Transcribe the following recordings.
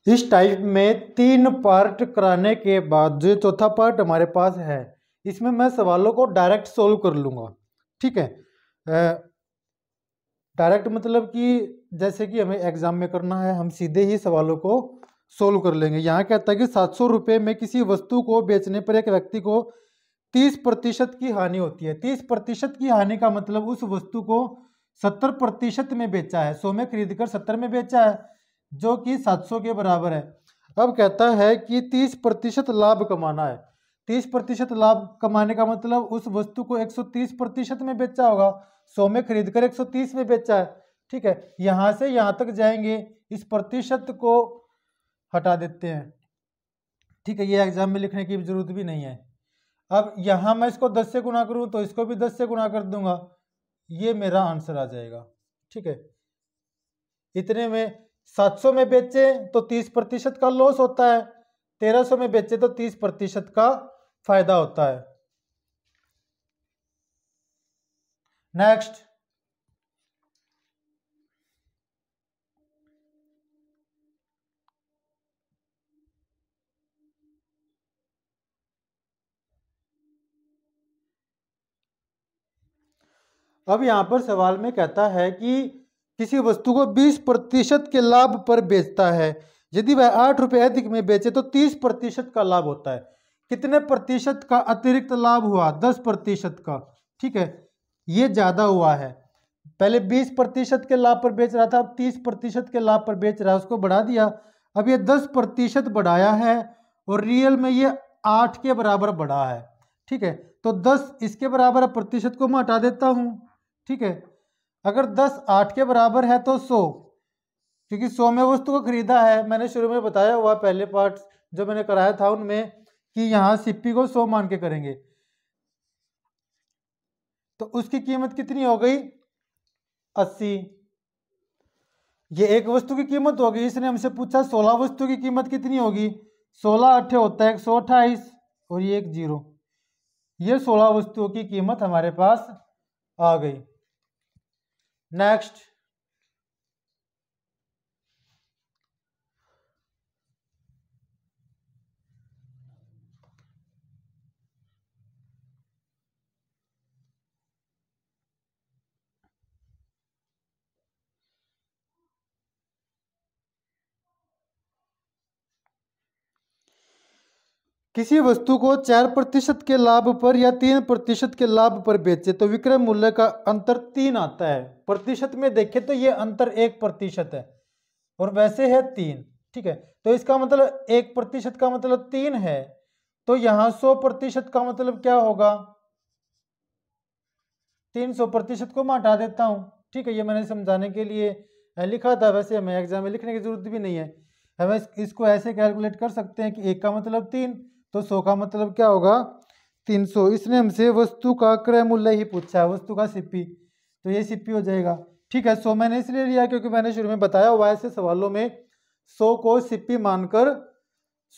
इस टाइप में 3 पार्ट कराने के बाद जो चौथा पार्ट हमारे पास है, इसमें मैं सवालों को डायरेक्ट सोल्व कर लूँगा। ठीक है, डायरेक्ट मतलब कि जैसे कि हमें एग्जाम में करना है, हम सीधे ही सवालों को सोल्व कर लेंगे। यहाँ कहता है कि 700 रुपये में किसी वस्तु को बेचने पर एक व्यक्ति को 30% की हानि होती है। 30% की हानि का मतलब उस वस्तु को 70% में बेचा है, 100 में खरीद कर 70 में बेचा है, जो कि 700 के बराबर है। अब कहता है कि 30% लाभ कमाना है। 30% लाभ कमाने का मतलब उस वस्तु को 130% में बेचा होगा, 100 में खरीद कर 130 में बेचा है। ठीक है, यहां से यहां तक जाएंगे, इस प्रतिशत को हटा देते हैं। ठीक है, ये एग्जाम में लिखने की जरूरत भी नहीं है। अब यहां मैं इसको 10 से गुना करूं तो इसको भी 10 से गुना कर दूंगा, ये मेरा आंसर आ जाएगा। ठीक है, इतने में 700 में बेचे तो 30% का लॉस होता है, 1300 में बेचे तो 30% का फायदा होता है। नेक्स्ट, अब यहां पर सवाल में कहता है कि किसी वस्तु को 20% के लाभ पर बेचता है, यदि वह 8 रुपये अधिक में बेचे तो 30% का लाभ होता है। कितने प्रतिशत का अतिरिक्त लाभ हुआ? 10% का। ठीक है, ये ज्यादा हुआ है। पहले 20% के लाभ पर बेच रहा था, अब 30% के लाभ पर बेच रहा है, उसको बढ़ा दिया। अब ये 10% बढ़ाया है और रियल में ये 8 के बराबर बढ़ा है। ठीक है, तो 10 इसके बराबर है, प्रतिशत को मैं हटा देता हूं। ठीक है, अगर 10 8 के बराबर है तो 100, क्योंकि 100 में वस्तु को खरीदा है। मैंने शुरू में बताया हुआ पहले पार्ट जो मैंने कराया था उनमें कि यहाँ सीपी को 100 मान के करेंगे, तो उसकी कीमत कितनी हो गई? 80। ये एक वस्तु की कीमत होगी। इसने हमसे पूछा 16 वस्तु की कीमत कितनी होगी। 16 8 होता है 128 और ये एक 0। ये 16 वस्तुओं की कीमत हमारे पास आ गई। नेक्स्ट, किसी वस्तु को 4% के लाभ पर या 3% के लाभ पर बेचे तो विक्रय मूल्य का अंतर 3 आता है। प्रतिशत में देखें तो ये अंतर 1% है और वैसे है 3। ठीक है, तो इसका मतलब 1% का मतलब 3 है, तो यहाँ 100% का मतलब क्या होगा? 300% को मैं हटा देता हूँ। ठीक है, ये मैंने समझाने के लिए लिखा था, वैसे हमें एग्जाम में लिखने की जरूरत भी नहीं है। हमें इसको ऐसे कैलकुलेट कर सकते हैं कि 1 का मतलब 3, तो 100 का मतलब क्या होगा? 300। इसने हमसे वस्तु का क्रय मूल्य ही पूछा है, वस्तु का सीपी, तो ये सीपी हो जाएगा। ठीक है, 100 मैंने इसलिए लिया क्योंकि मैंने शुरू में बताया हुआ ऐसे सवालों में 100 को सीपी मानकर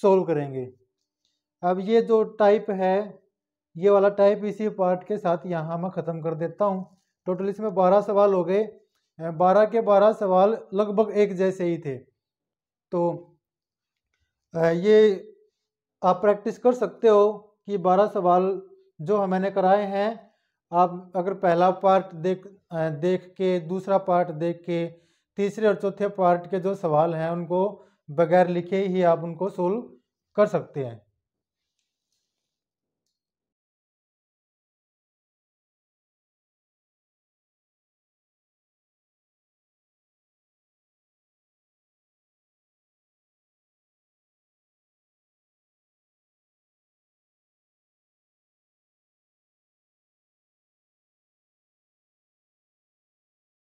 सोल्व करेंगे। अब ये जो टाइप है, ये वाला टाइप इसी पार्ट के साथ यहाँ मैं ख़त्म कर देता हूँ। टोटल इसमें 12 सवाल हो गए। 12 के 12 सवाल लगभग एक जैसे ही थे, तो ये आप प्रैक्टिस कर सकते हो कि 12 सवाल जो मैंने कराए हैं, आप अगर पहला पार्ट देख के, दूसरा पार्ट देख के, तीसरे और चौथे पार्ट के जो सवाल हैं उनको बगैर लिखे ही आप उनको सोल्व कर सकते हैं।